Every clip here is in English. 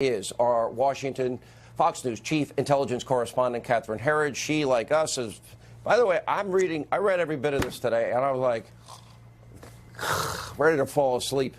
Is our Washington Fox News chief intelligence correspondent, Catherine Herridge. She, like us, is, by the way, I read every bit of this today, and I was like, ready to fall asleep.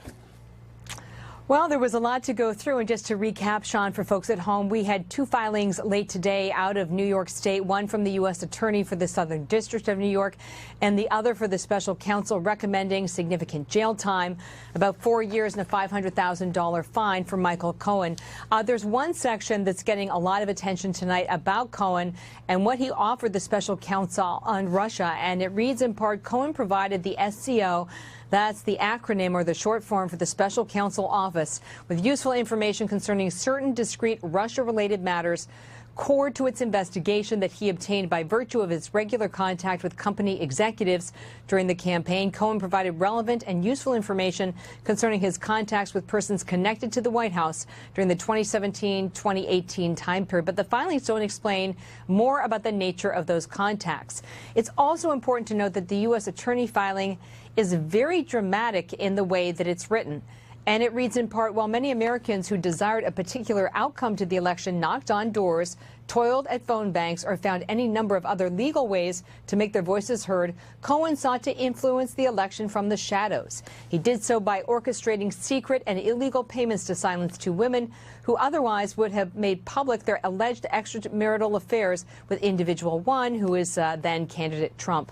Well, there was a lot to go through, and just to recap, Sean, for folks at home, we had two filings late today out of New York State, one from the U.S. Attorney for the Southern District of New York and the other for the special counsel recommending significant jail time, about 4 years and a $500,000 fine for Michael Cohen. There's one section that's getting a lot of attention tonight about Cohen and what he offered the special counsel on Russia, and it reads in part, Cohen provided the SCO, that's the acronym or the short form for the Special Counsel Office, with useful information concerning certain discrete Russia-related matters core to its investigation that he obtained by virtue of his regular contact with company executives during the campaign. Cohen provided relevant and useful information concerning his contacts with persons connected to the White House during the 2017-2018 time period. But the filings don't explain more about the nature of those contacts. It's also important to note that the U.S. Attorney filing is very dramatic in the way that it's written. And it reads in part, while many Americans who desired a particular outcome to the election knocked on doors, toiled at phone banks, or found any number of other legal ways to make their voices heard, Cohen sought to influence the election from the shadows. He did so by orchestrating secret and illegal payments to silence two women who otherwise would have made public their alleged extramarital affairs with individual one, who is then candidate Trump.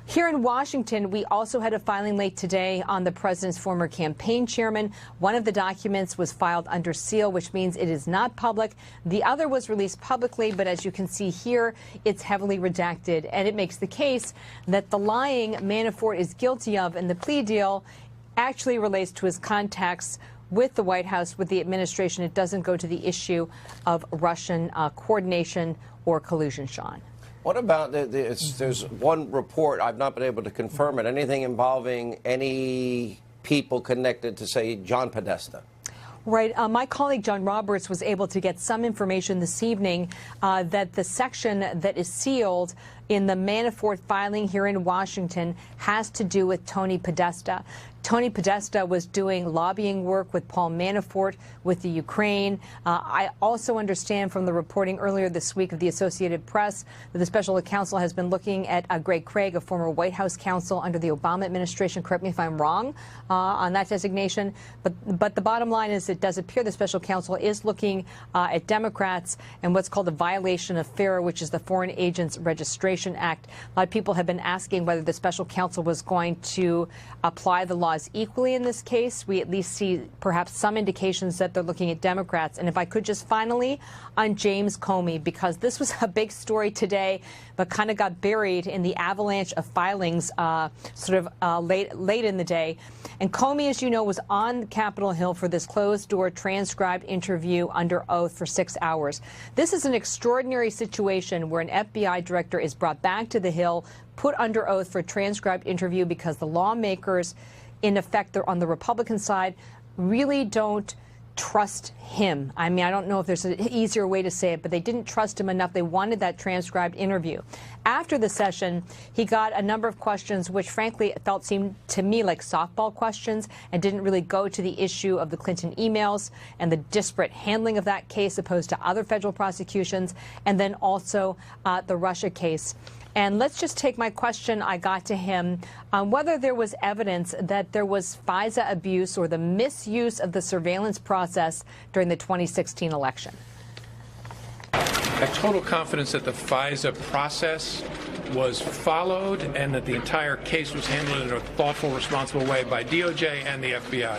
Here in Washington, we also had a filing late today on the president's former campaign chairman. One of the documents was filed under seal, which means it is not public. The other was released publicly, but as you can see here, it's heavily redacted. And it makes the case that the lying Manafort is guilty of in the plea deal actually relates to his contacts with the White House, with the administration. It doesn't go to the issue of Russian coordination or collusion, Sean. What about there's one report, I've not been able to confirm it, anything involving any people connected to, say, John Podesta? Right. My colleague John Roberts was able to get some information this evening that the section that is sealed in the Manafort filing here in Washington has to do with Tony Podesta. Tony Podesta was doing lobbying work with Paul Manafort with the Ukraine. I also understand from the reporting earlier this week of the Associated Press that the special counsel has been looking at Greg Craig, a former White House counsel under the Obama administration. Correct me if I'm wrong on that designation. But the bottom line is it does appear the special counsel is looking at Democrats and what's called a violation of FARA, which is the Foreign Agents Registration Act. A lot of people have been asking whether the special counsel was going to apply the laws equally in this case. We at least see perhaps some indications that they're looking at Democrats. And if I could just finally on James Comey, because this was a big story today, but kind of got buried in the avalanche of filings late in the day. And Comey, as you know, was on Capitol Hill for this closed-door transcribed interview under oath for 6 hours. This is an extraordinary situation where an FBI director is brought back to the Hill, put under oath for a transcribed interview because the lawmakers, in effect, they're on the Republican side, really don't trust him. I mean, I don't know if there's an easier way to say it, but they didn't trust him enough. They wanted that transcribed interview. After the session, he got a number of questions which, frankly, seemed to me like softball questions and didn't really go to the issue of the Clinton emails and the disparate handling of that case opposed to other federal prosecutions, and then also the Russia case. And let's just take my question I got to him on whether there was evidence that there was FISA abuse or the misuse of the surveillance process during the 2016 election. I have total confidence that the FISA process was followed and that the entire case was handled in a thoughtful, responsible way by DOJ and the FBI.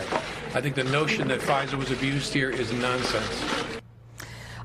I think the notion that FISA was abused here is nonsense.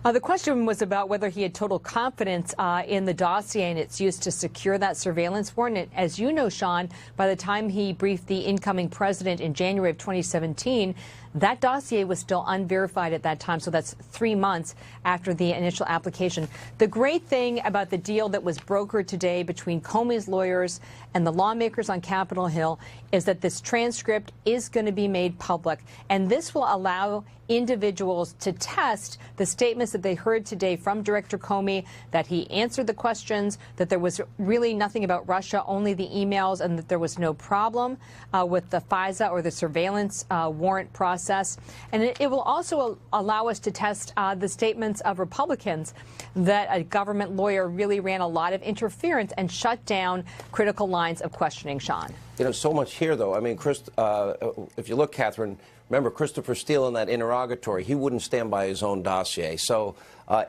The question was about whether he had total confidence in the dossier and its use to secure that surveillance warrant. And as you know, Sean, by the time he briefed the incoming president in January of 2017, that dossier was still unverified at that time, so that's 3 months after the initial application. The great thing about the deal that was brokered today between Comey's lawyers and the lawmakers on Capitol Hill is that this transcript is going to be made public, and this will allow individuals to test the statements that they heard today from Director Comey, that he answered the questions, that there was really nothing about Russia, only the emails, and that there was no problem with the FISA or the surveillance warrant process. process. And it will also allow us to test the statements of Republicans that a government lawyer really ran a lot of interference and shut down critical lines of questioning, Sean. You know, so much here, though. I mean, if you look, Catherine, remember Christopher Steele in that interrogatory, he wouldn't stand by his own dossier. So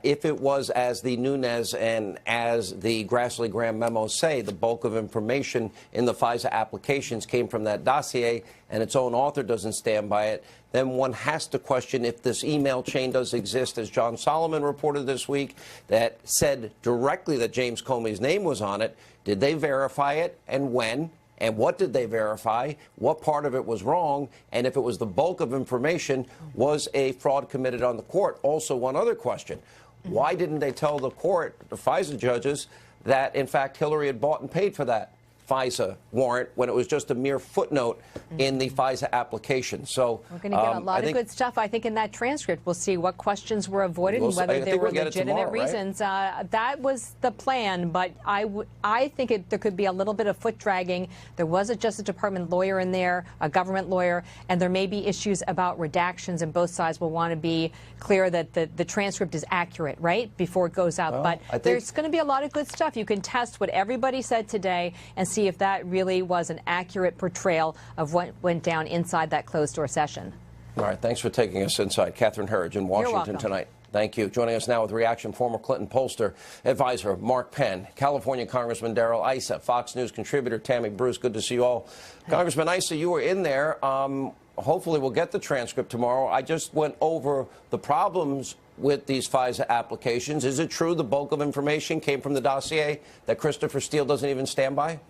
if it was as the Nunes and as the Grassley-Graham memos say, the bulk of information in the FISA applications came from that dossier and its own author doesn't stand by it, then one has to question if this email chain does exist, as John Solomon reported this week, that said directly that James Comey's name was on it. Did they verify it, and when? And what did they verify? What part of it was wrong? And if it was the bulk of information, was a fraud committed on the court? Also, one other question. Why didn't they tell the court, the FISA judges, that, in fact, Hillary had bought and paid for that FISA warrant when it was just a mere footnote in the FISA application? So we're going to get a lot of good stuff, I think, in that transcript. We'll see what questions were avoided and whether there were legitimate reasons. Right? That was the plan, but I think there could be a little bit of foot dragging. There was a Justice Department lawyer in there, a government lawyer, and there may be issues about redactions, and both sides will want to be clear that the transcript is accurate, right, before it goes out. Well, but there's going to be a lot of good stuff. You can test what everybody said today and see if that really was an accurate portrayal of what went down inside that closed-door session. All right. Thanks for taking us inside. Catherine Herridge in Washington tonight. Thank you. Joining us now with reaction, former Clinton pollster advisor Mark Penn, California Congressman Darrell, Issa, Fox News contributor Tammy Bruce. Good to see you all. Congressman Issa, you were in there. Hopefully we'll get the transcript tomorrow. I just went over the problems with these FISA applications. Is it true the bulk of information came from the dossier that Christopher Steele doesn't even stand by?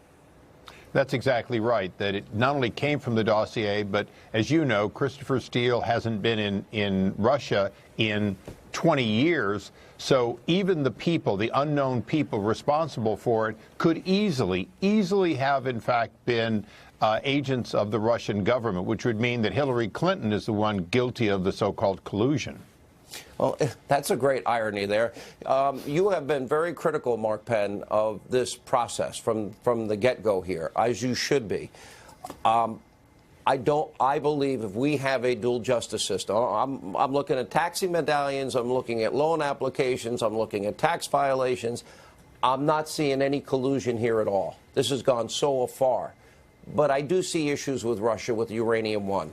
That's exactly right, that it not only came from the dossier, but as you know, Christopher Steele hasn't been in Russia in 20 years. So even the people, the unknown people responsible for it, could easily have, in fact, been agents of the Russian government, which would mean that Hillary Clinton is the one guilty of the so-called collusion. Well, that's a great irony there. You have been very critical, Mark Penn, of this process from the get-go here, as you should be. I believe if we have a dual justice system, I'm looking at taxi medallions, I'm looking at loan applications, I'm looking at tax violations. I'm not seeing any collusion here at all. This has gone so far. But I do see issues with Russia with Uranium One.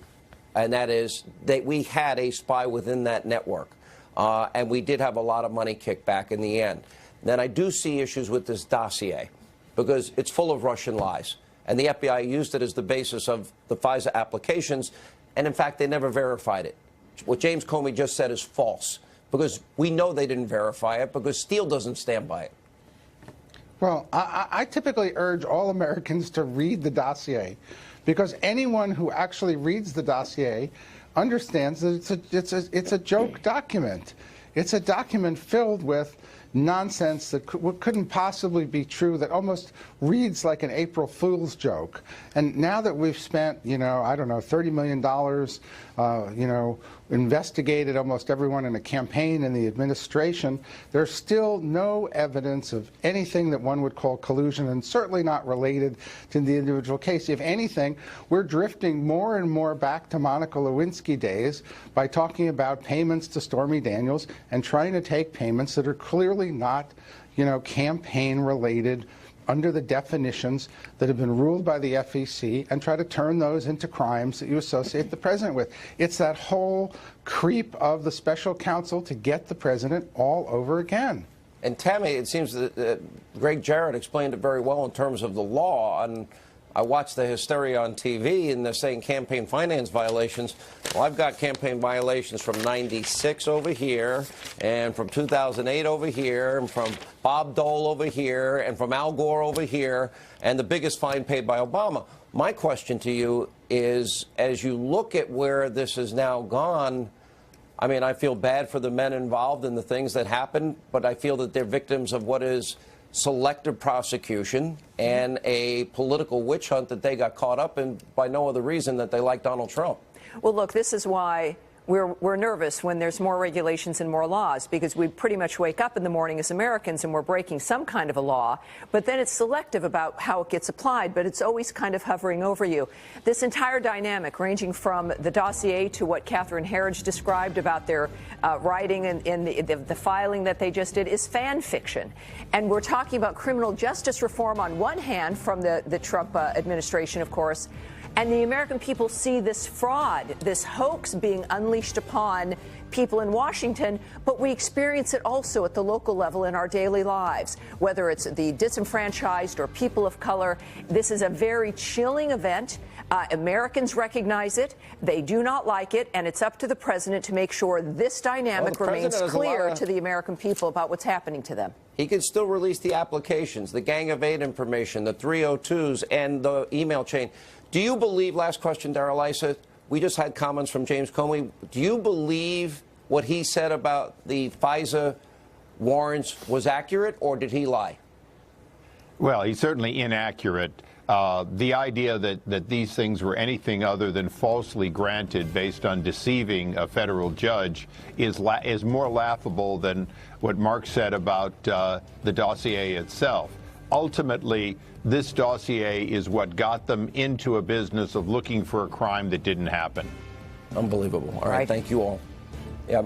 And that is that we had a spy within that network. And we did have a lot of money kicked back in the end. Then I do see issues with this dossier because it's full of Russian lies. And the FBI used it as the basis of the FISA applications. And, in fact, they never verified it. What James Comey just said is false because we know they didn't verify it because Steele doesn't stand by it. Well, I typically urge all Americans to read the dossier because anyone who actually reads the dossier understands that it's a joke document. It's a document filled with nonsense that couldn't possibly be true, that almost reads like an April Fool's joke. And now that we've spent, I don't know, $30 million, investigated almost everyone in a campaign in the administration, there's still no evidence of anything that one would call collusion, and certainly not related to the individual case. If anything, we're drifting more and more back to Monica Lewinsky days by talking about payments to Stormy Daniels and trying to take payments that are clearly not, campaign related under the definitions that have been ruled by the FEC, and try to turn those into crimes that you associate the president with. It's that whole creep of the special counsel to get the president all over again. And Tammy, it seems that Greg Jarrett explained it very well in terms of the law. And I watched the hysteria on TV, and they're saying campaign finance violations. Well, I've got campaign violations from '96 over here, and from 2008 over here, and from Bob Dole over here, and from Al Gore over here, and the biggest fine paid by Obama. My question to you is, as you look at where this has now gone, I mean, I feel bad for the men involved in the things that happened, but I feel that they're victims of what is selective prosecution and a political witch hunt that they got caught up in by no other reason that they like Donald Trump. Well, look, this is why we're nervous when there's more regulations and more laws, because we pretty much wake up in the morning as Americans and we're breaking some kind of a law, but then it's selective about how it gets applied, but it's always kind of hovering over you. This entire dynamic, ranging from the dossier to what Catherine Herridge described about their writing and the filing that they just did, is fan fiction. And we're talking about criminal justice reform on one hand from the Trump administration, of course, and the American people see this fraud, this hoax being unleashed upon people in Washington, but we experience it also at the local level in our daily lives, whether it's the disenfranchised or people of color. This is a very chilling event. Americans recognize it. They do not like it, and it's up to the president to make sure this dynamic remains clear to the American people about what's happening to them. He can still release the applications, the Gang of Eight information, the 302s, and the email chain. Do you believe, last question, Darrell, Issa, we just had comments from James Comey. Do you believe what he said about the FISA warrants was accurate, or did he lie? Well, he's certainly inaccurate. The idea that these things were anything other than falsely granted based on deceiving a federal judge is more laughable than what Mark said about the dossier itself. Ultimately, this dossier is what got them into a business of looking for a crime that didn't happen. Unbelievable. All right. Thank you all. Yeah.